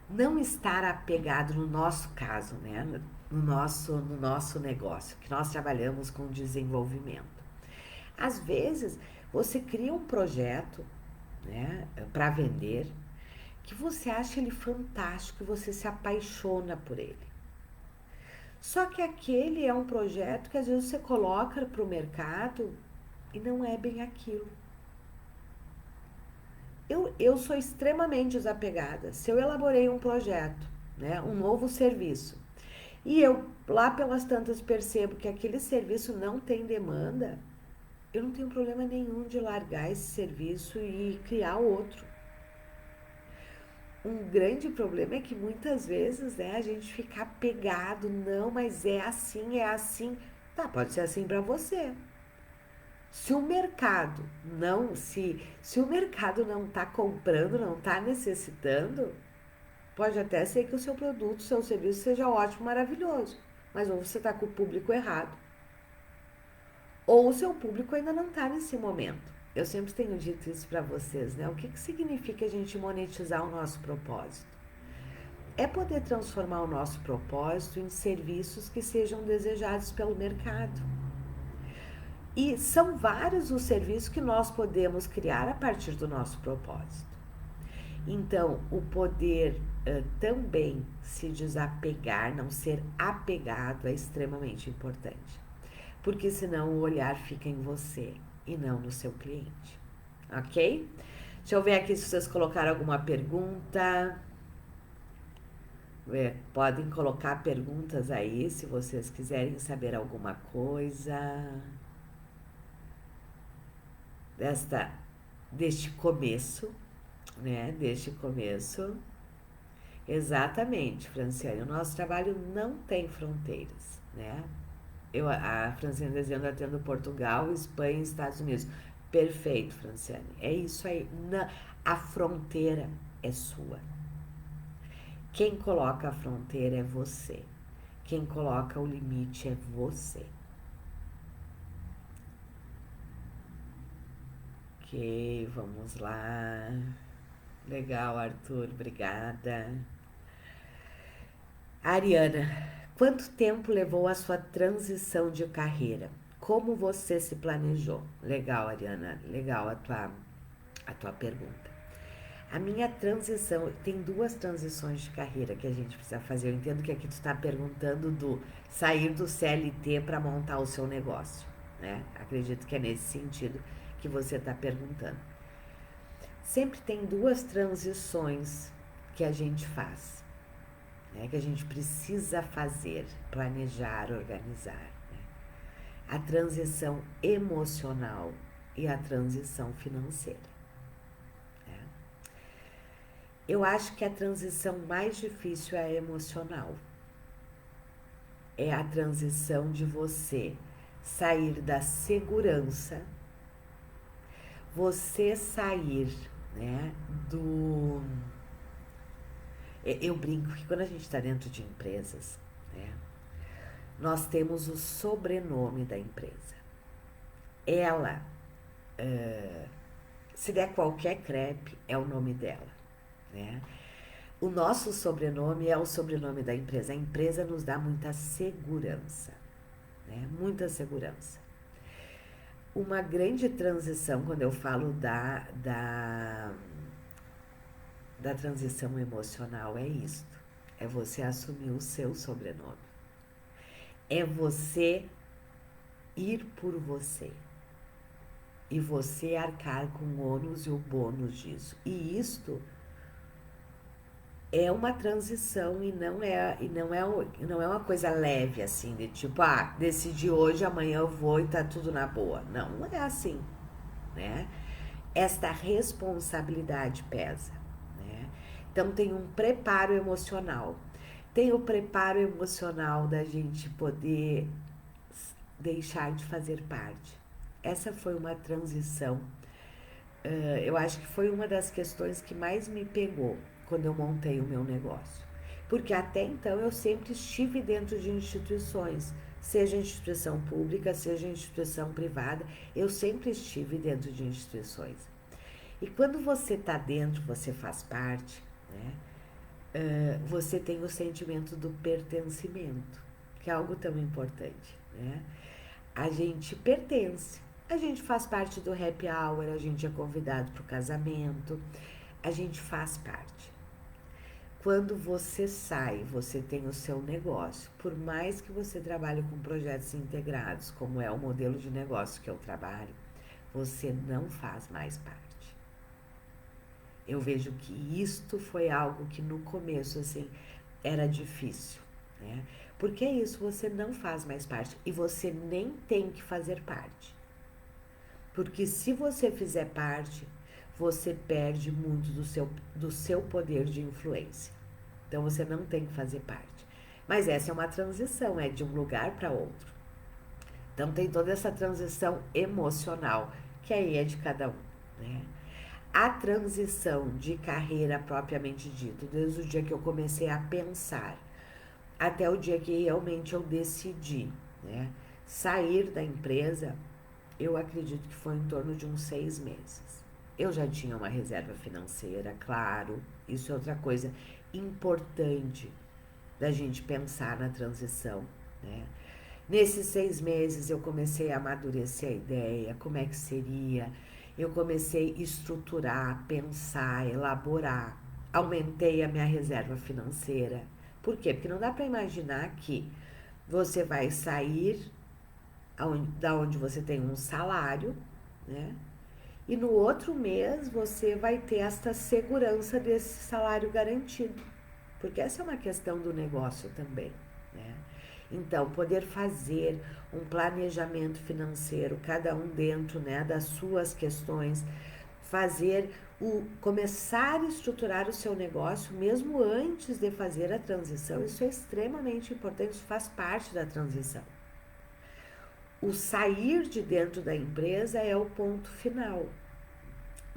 não estar apegado, no nosso caso, né? No nosso negócio, que nós trabalhamos com desenvolvimento. Às vezes, você cria um projeto, né, para vender, que você acha ele fantástico, você se apaixona por ele. Só que aquele é um projeto que às vezes você coloca para o mercado e não é bem aquilo. Eu sou extremamente desapegada. Se eu elaborei um projeto, né, um novo serviço, e eu lá pelas tantas percebo que aquele serviço não tem demanda, eu não tenho problema nenhum de largar esse serviço e criar outro. Um grande problema é que muitas vezes, né, a gente fica apegado, não, mas é assim, é assim. Tá, pode ser assim para você. Se o mercado se o mercado não está comprando, não está necessitando, pode até ser que o seu produto, o seu serviço seja ótimo, maravilhoso, mas ou você está com o público errado, ou o seu público ainda não está nesse momento. Eu sempre tenho dito isso para vocês, né? O que significa a gente monetizar o nosso propósito? É poder transformar o nosso propósito em serviços que sejam desejados pelo mercado. E são vários os serviços que nós podemos criar a partir do nosso propósito. Então, o poder também se desapegar, não ser apegado, é extremamente importante. Porque senão o olhar fica em você e não no seu cliente. Ok? Deixa eu ver aqui se vocês colocaram alguma pergunta. Podem colocar perguntas aí se vocês quiserem saber alguma coisa deste começo, né? Deste começo. Exatamente, Franciane. O nosso trabalho não tem fronteiras, né? A Franciane dizendo atendo Portugal, Espanha e Estados Unidos. Perfeito, Franciane. É isso aí. A fronteira é sua. Quem coloca a fronteira é você. Quem coloca o limite é você. Ok, vamos lá. Legal, Arthur, obrigada. Ariana, Quanto tempo levou a sua transição de carreira? Como você se planejou? Legal, Ariana, legal a tua pergunta. A minha transição, tem duas transições de carreira que a gente precisa fazer. Eu entendo que aqui tu está perguntando do sair do CLT para montar o seu negócio, né? Acredito que é nesse sentido que você está perguntando. Sempre tem duas transições que a gente faz, né? Que a gente precisa fazer, planejar, organizar, né? A transição emocional e a transição financeira. Eu acho que a transição mais difícil é a emocional. É a transição de você sair da segurança, você sair, né, do... Eu brinco que quando a gente está dentro de empresas, né, nós temos o sobrenome da empresa. Ela, se der qualquer crepe, é o nome dela, né? O nosso sobrenome é o sobrenome da empresa. A empresa nos dá muita segurança, né? Muita segurança. Uma grande transição, quando eu falo da transição emocional, é isto. É você assumir o seu sobrenome. É você ir por você. E você arcar com o ônus e o bônus disso. E isto é uma transição e não é uma coisa leve assim, de tipo, decidi hoje, amanhã eu vou e tá tudo na boa. Não, não é assim, né? Esta responsabilidade pesa, né? Então tem um preparo emocional. Tem o preparo emocional da gente poder deixar de fazer parte. Essa foi uma transição. Eu acho que foi uma das questões que mais me pegou quando eu montei o meu negócio. Porque até então eu sempre estive dentro de instituições, seja instituição pública, seja instituição privada, eu sempre estive dentro de instituições. E quando você está dentro, você faz parte, né? Você tem o sentimento do pertencimento, que é algo tão importante, né? A gente pertence, a gente faz parte do happy hour, a gente é convidado para o casamento, a gente faz parte. Quando você sai, você tem o seu negócio, por mais que você trabalhe com projetos integrados, como é o modelo de negócio que eu trabalho, você não faz mais parte. Eu vejo que isto foi algo que no começo, assim, era difícil, né? Porque é isso, você não faz mais parte e você nem tem que fazer parte. Porque se você fizer parte, você perde muito do seu poder de influência. Então você não tem que fazer parte. Mas essa é uma transição, é de um lugar para outro. Então tem toda essa transição emocional, que aí é de cada um, né? A transição de carreira propriamente dito, desde o dia que eu comecei a pensar até o dia que realmente eu decidi, né, sair da empresa, eu acredito que foi em torno de uns 6 meses. Eu já tinha uma reserva financeira, claro, isso é outra coisa importante da gente pensar na transição, né? Nesses 6 meses eu comecei a amadurecer a ideia, como é que seria, eu comecei a estruturar, pensar, elaborar, aumentei a minha reserva financeira. Por quê? Porque não dá para imaginar que você vai sair da onde você tem um salário, né? E no outro mês você vai ter esta segurança desse salário garantido. Porque essa é uma questão do negócio também, né? Então, poder fazer um planejamento financeiro, cada um dentro, né, das suas questões, começar a estruturar o seu negócio mesmo antes de fazer a transição, isso é extremamente importante, isso faz parte da transição. O sair de dentro da empresa é o ponto final,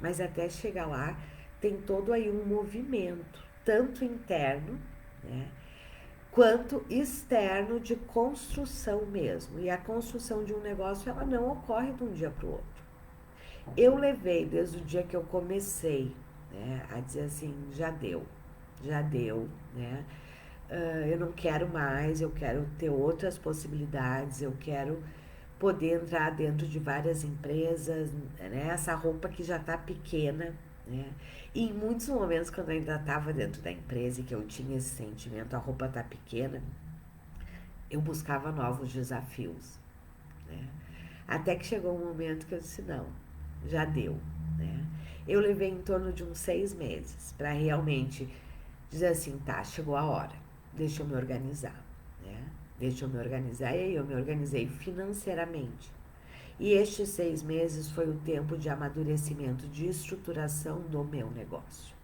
mas até chegar lá tem todo aí um movimento, tanto interno, né, quanto externo de construção mesmo. E a construção de um negócio, ela não ocorre de um dia para o outro. Eu levei desde o dia que eu comecei, né, a dizer assim, já deu, né? eu não quero mais, eu quero ter outras possibilidades, eu quero poder entrar dentro de várias empresas, né? Essa roupa que já está pequena, né? E em muitos momentos, quando eu ainda estava dentro da empresa e que eu tinha esse sentimento, a roupa está pequena, eu buscava novos desafios, né? Até que chegou um momento que eu disse, não, já deu, né? Eu levei em torno de uns 6 meses para realmente dizer assim, tá, chegou a hora, deixa eu me organizar, né? Deixa eu me organizar. E aí eu me organizei financeiramente. E estes 6 meses foi o tempo de amadurecimento, de estruturação do meu negócio,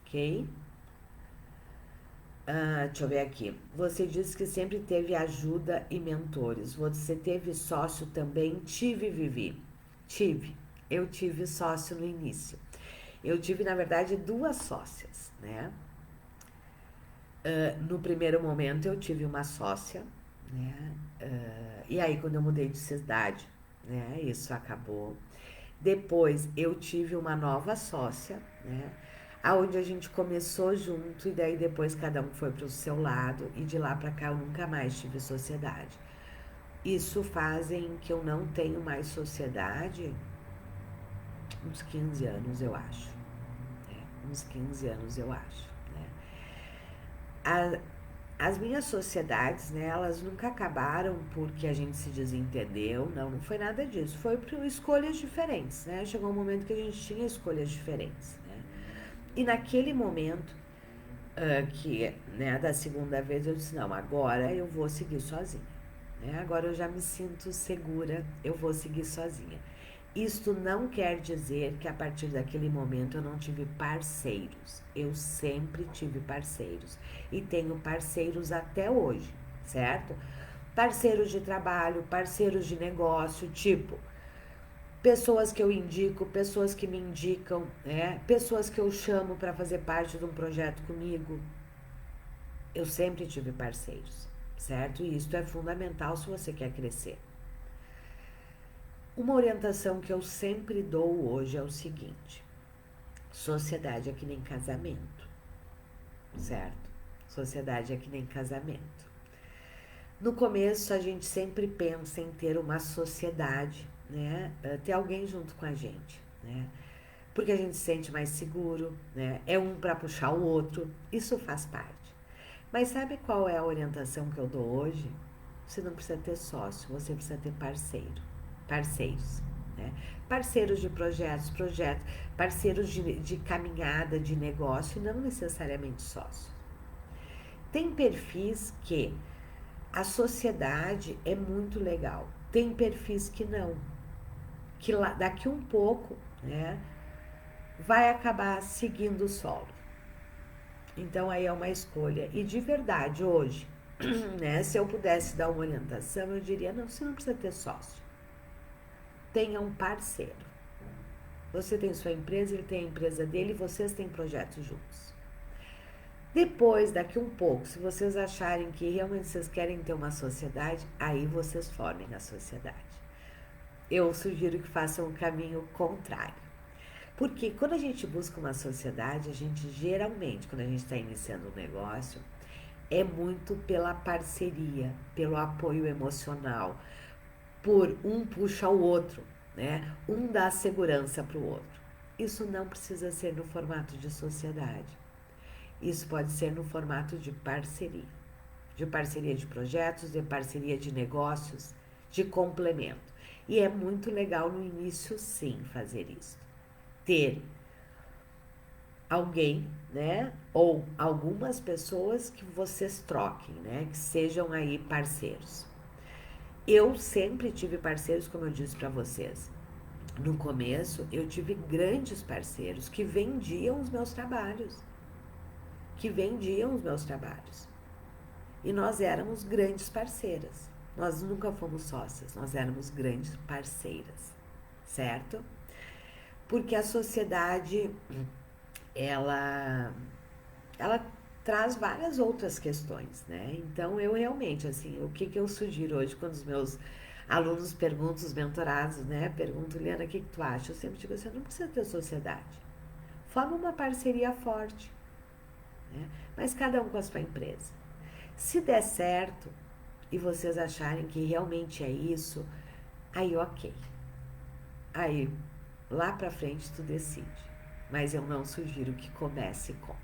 ok? Deixa eu ver aqui. Você disse que sempre teve ajuda e mentores. Você teve sócio também? Tive, Vivi. Tive. Eu tive sócio no início. Eu tive, na verdade, 2 sócias, né? No primeiro momento eu tive uma sócia, né? E aí quando eu mudei de cidade, né? Isso acabou. Depois eu tive uma nova sócia, né? Aonde a gente começou junto e daí depois cada um foi para o seu lado e de lá para cá eu nunca mais tive sociedade. Isso fazem que eu não tenho mais sociedade uns 15 anos, eu acho. Né? Uns 15 anos, eu acho. Né? A, as minhas sociedades, né, elas nunca acabaram porque a gente se desentendeu, não, não foi nada disso. Foi por escolhas diferentes, né? Chegou um momento que a gente tinha escolhas diferentes, né? E naquele momento, que, né, da segunda vez eu disse, não, agora eu vou seguir sozinha. Né? Agora eu já me sinto segura, eu vou seguir sozinha. Isto não quer dizer que a partir daquele momento eu não tive parceiros. Eu sempre tive parceiros e tenho parceiros até hoje, certo? Parceiros de trabalho, parceiros de negócio, tipo pessoas que eu indico, pessoas que me indicam, né? Pessoas que eu chamo para fazer parte de um projeto comigo. Eu sempre tive parceiros, certo? E isso é fundamental se você quer crescer. Uma orientação que eu sempre dou hoje é o seguinte: sociedade é que nem casamento, certo? Sociedade é que nem casamento. No começo a gente sempre pensa em ter uma sociedade, né? Ter alguém junto com a gente, né? Porque a gente se sente mais seguro, né? É um para puxar o outro, isso faz parte. Mas sabe qual é a orientação que eu dou hoje? Você não precisa ter sócio, você precisa ter parceiros. Né? Parceiros de projetos, parceiros de caminhada, de negócio, e não necessariamente sócio. Tem perfis que a sociedade é muito legal, tem perfis que não, que daqui um pouco, né, vai acabar seguindo o solo. Então aí é uma escolha. E de verdade, hoje, né, se eu pudesse dar uma orientação, eu diria, não, você não precisa ter sócio. Tenha um parceiro. Você tem sua empresa, ele tem a empresa dele, vocês têm projetos juntos. Depois, daqui um pouco, se vocês acharem que realmente vocês querem ter uma sociedade, aí vocês formem a sociedade. Eu sugiro que façam o caminho contrário. Porque quando a gente busca uma sociedade, a gente geralmente, quando a gente está iniciando um negócio, é muito pela parceria, pelo apoio emocional, por um puxa o outro, né? Um dá segurança para o outro. Isso não precisa ser no formato de sociedade. Isso pode ser no formato de parceria de projetos, de parceria de negócios, de complemento. E é muito legal no início, sim, fazer isso. Ter alguém, né? Ou algumas pessoas que vocês troquem, né? Que sejam aí parceiros. Eu sempre tive parceiros, como eu disse para vocês. No começo, eu tive grandes parceiros que vendiam os meus trabalhos. E nós éramos grandes parceiras. Nós nunca fomos sócias, nós éramos grandes parceiras, certo? Porque a sociedade, ela, ela traz várias outras questões, né? Então, eu realmente, assim, o que eu sugiro hoje quando os meus alunos perguntam, os mentorados, né? Perguntam, Liana, o que tu acha? Eu sempre digo, você não precisa ter sociedade. Forma uma parceria forte, né? Mas cada um com a sua empresa. Se der certo e vocês acharem que realmente é isso, aí ok. Aí lá pra frente tu decide. Mas eu não sugiro que comece com,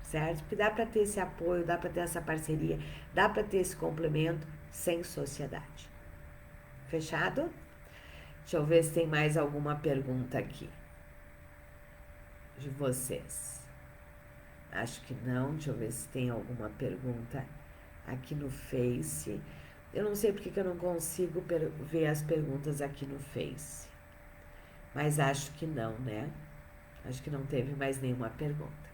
certo? Porque dá pra ter esse apoio, dá pra ter essa parceria, dá pra ter esse complemento sem sociedade. Fechado? Deixa eu ver se tem mais alguma pergunta aqui de vocês. Acho que não. Deixa eu ver se tem alguma pergunta aqui no Face. Eu não sei porque que eu não consigo ver as perguntas aqui no Face. Mas acho que não, né? Acho que não teve mais nenhuma pergunta.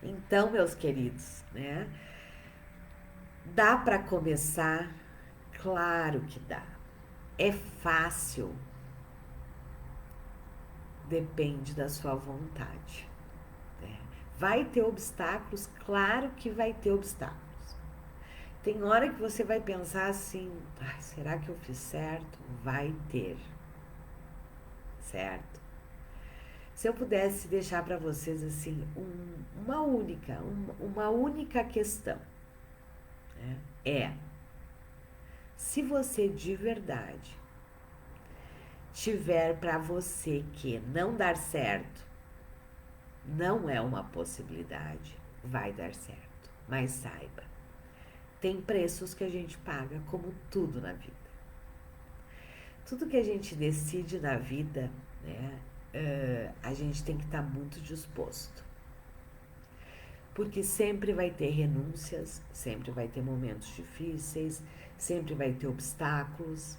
Então, meus queridos, né? Dá para começar? Claro que dá. É fácil? Depende da sua vontade. Né? Vai ter obstáculos? Claro que vai ter obstáculos. Tem hora que você vai pensar assim, será que eu fiz certo? Vai ter. Certo? Se eu pudesse deixar para vocês assim uma única questão, né? Se você de verdade tiver para você que não dar certo, não é uma possibilidade, vai dar certo. Mas saiba, tem preços que a gente paga como tudo na vida. Tudo que a gente decide na vida, né? A gente tem que estar muito disposto. Porque sempre vai ter renúncias, sempre vai ter momentos difíceis, sempre vai ter obstáculos.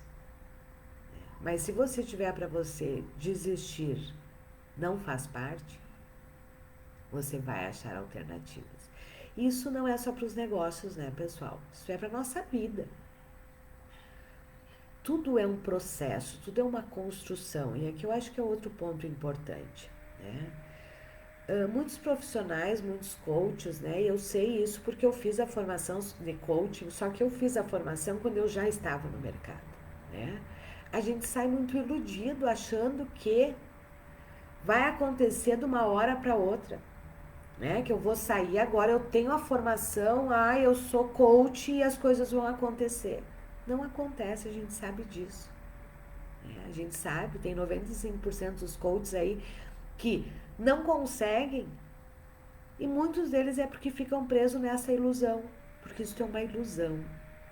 Mas se você tiver para você desistir, não faz parte, você vai achar alternativas. Isso não é só para os negócios, né, pessoal? Isso é para a nossa vida. Tudo é um processo, tudo é uma construção. E aqui eu acho que é outro ponto importante, né? Muitos profissionais, muitos coaches, né? Eu sei isso porque eu fiz a formação de coaching, só que eu fiz a formação quando eu já estava no mercado, né? A gente sai muito iludido achando que vai acontecer de uma hora para outra, né? Que eu vou sair agora, eu tenho a formação, eu sou coach e as coisas vão acontecer. Não acontece, a gente sabe disso. A gente sabe, tem 95% dos coaches aí que não conseguem e muitos deles é porque ficam presos nessa ilusão, porque isso é uma ilusão.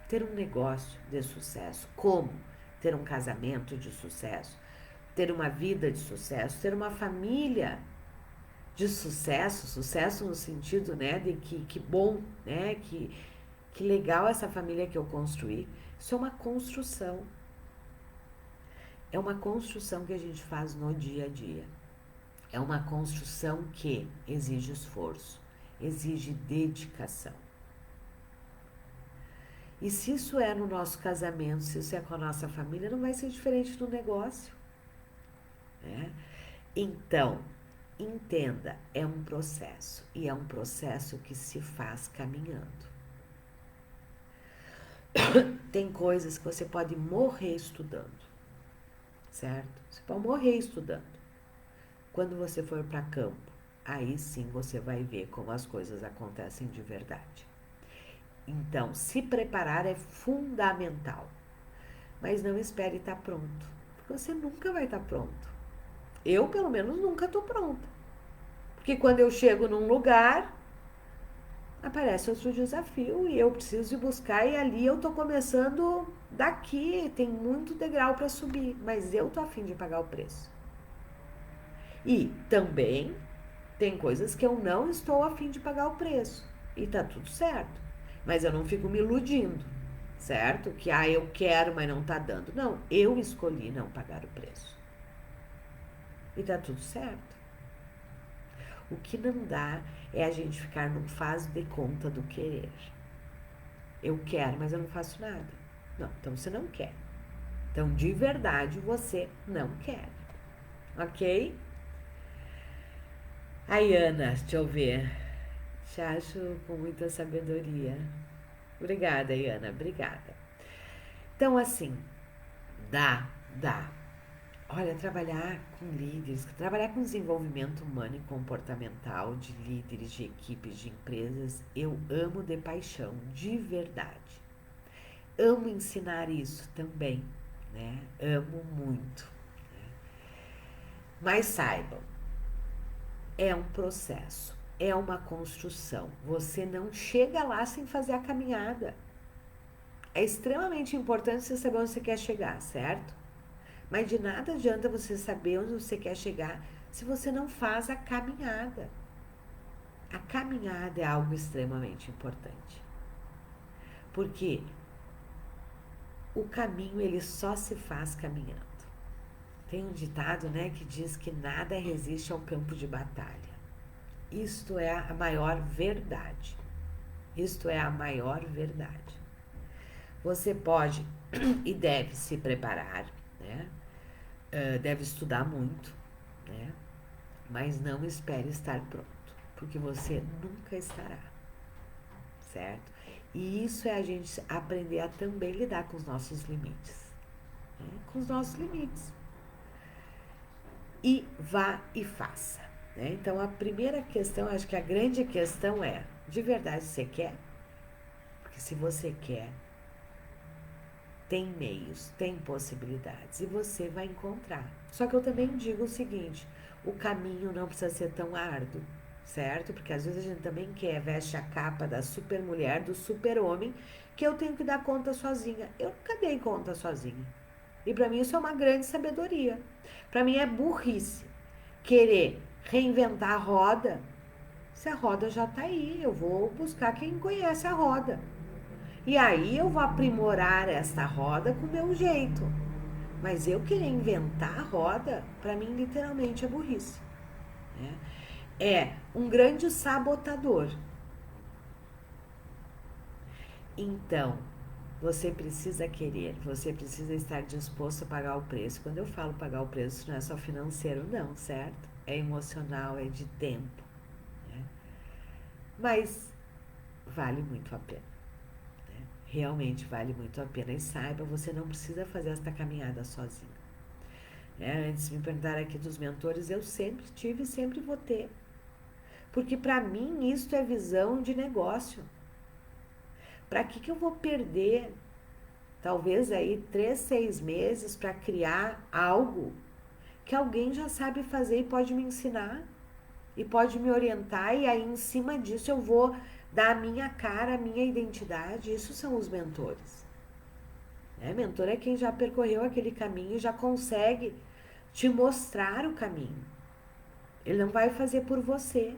Ter um negócio de sucesso, como ter um casamento de sucesso, ter uma vida de sucesso, ter uma família de sucesso, sucesso no sentido, né, de que bom, né, que legal essa família que eu construí. Isso é uma construção. É uma construção que a gente faz no dia a dia. É uma construção que exige esforço, exige dedicação. E se isso é no nosso casamento, se isso é com a nossa família, não vai ser diferente no negócio, né? Então, entenda, é um processo e é um processo que se faz caminhando. Tem coisas que você pode morrer estudando, certo? Você pode morrer estudando. Quando você for para campo, aí sim você vai ver como as coisas acontecem de verdade. Então, se preparar é fundamental, mas não espere estar pronto, porque você nunca vai estar pronto. Eu, pelo menos, nunca estou pronta, porque quando eu chego num lugar, aparece outro desafio e eu preciso ir buscar e ali eu estou começando daqui, tem muito degrau para subir, mas eu estou a fim de pagar o preço. E também tem coisas que eu não estou a fim de pagar o preço e tá tudo certo. Mas eu não fico me iludindo, certo? Que eu quero, mas não tá dando. Não, eu escolhi não pagar o preço. E tá tudo certo. O que não dá é a gente ficar num faz de conta do querer. Eu quero, mas eu não faço nada. Não, então você não quer. Então, de verdade, você não quer. Ok? Ai, Ana, deixa eu ver. Te acho com muita sabedoria. Obrigada, Iana, obrigada. Então, assim, dá. Olha, trabalhar com líderes, trabalhar com desenvolvimento humano e comportamental de líderes de equipes de empresas, eu amo de paixão, de verdade. Amo ensinar isso também, né? Amo muito. Mas saibam, é um processo, é uma construção. Você não chega lá sem fazer a caminhada. É extremamente importante você saber onde você quer chegar, certo? Mas de nada adianta você saber onde você quer chegar se você não faz a caminhada. A caminhada é algo extremamente importante. Porque o caminho ele só se faz caminhando. Tem um ditado, né, que diz que nada resiste ao campo de batalha. Isto é a maior verdade. Isto é a maior verdade. Você pode e deve se preparar, né? Deve estudar muito, né? Mas não espere estar pronto, porque você nunca estará, certo? E isso é a gente aprender a também lidar com os nossos limites, né? Com os nossos limites. E vá e faça, né? Então a primeira questão, acho que a grande questão é, de verdade você quer? Porque se você quer, tem meios, tem possibilidades e você vai encontrar. Só que eu também digo o seguinte, o caminho não precisa ser tão árduo, certo? Porque às vezes a gente também quer, veste a capa da super mulher, do super homem, que eu tenho que dar conta sozinha. Eu nunca dei conta sozinha. E para mim isso é uma grande sabedoria. Para mim é burrice querer reinventar a roda, se a roda já está aí. Eu vou buscar quem conhece a roda. E aí eu vou aprimorar esta roda com o meu jeito. Mas eu querer inventar a roda, para mim, literalmente é burrice. Né? É um grande sabotador. Então, você precisa querer, você precisa estar disposto a pagar o preço. Quando eu falo pagar o preço, não é só financeiro, não, certo? É emocional, é de tempo. Né? Mas vale muito a pena. Realmente vale muito a pena. E saiba, você não precisa fazer esta caminhada sozinho. Antes de me perguntar aqui dos mentores, eu sempre tive e sempre vou ter. Porque para mim isso é visão de negócio. Para que eu vou perder, talvez aí 3, 6 meses para criar algo que alguém já sabe fazer e pode me ensinar? E pode me orientar, e aí em cima disso eu vou dar a minha cara, a minha identidade. Isso são os mentores. Mentor é quem já percorreu aquele caminho e já consegue te mostrar o caminho. Ele não vai fazer por você,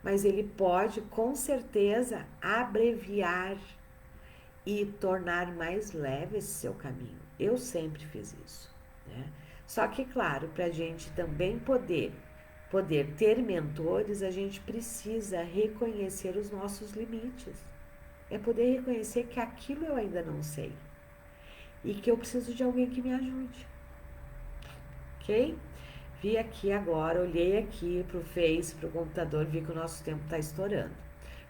mas ele pode com certeza abreviar e tornar mais leve esse seu caminho. Eu sempre fiz isso, né? Só que, claro, para a gente também poder ter mentores, a gente precisa reconhecer os nossos limites. É poder reconhecer que aquilo eu ainda não sei e que eu preciso de alguém que me ajude. Ok? Vi aqui agora, olhei aqui pro Face, pro computador, vi que o nosso tempo está estourando.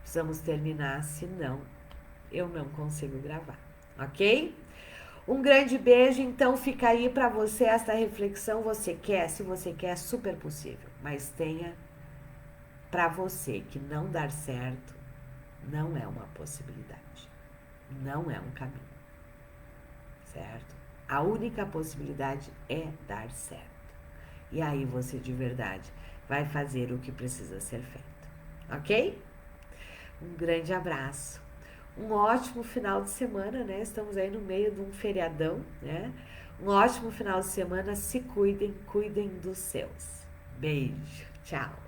Precisamos terminar, senão eu não consigo gravar. Ok? Um grande beijo, então fica aí para você essa reflexão. Você quer, se você quer, é super possível. Mas tenha para você que não dar certo não é uma possibilidade. Não é um caminho. Certo? A única possibilidade é dar certo. E aí você de verdade vai fazer o que precisa ser feito. Ok? Um grande abraço. Um ótimo final de semana, né? Estamos aí no meio de um feriadão, né? Um ótimo final de semana. Se cuidem, cuidem dos seus. Beijo. Tchau.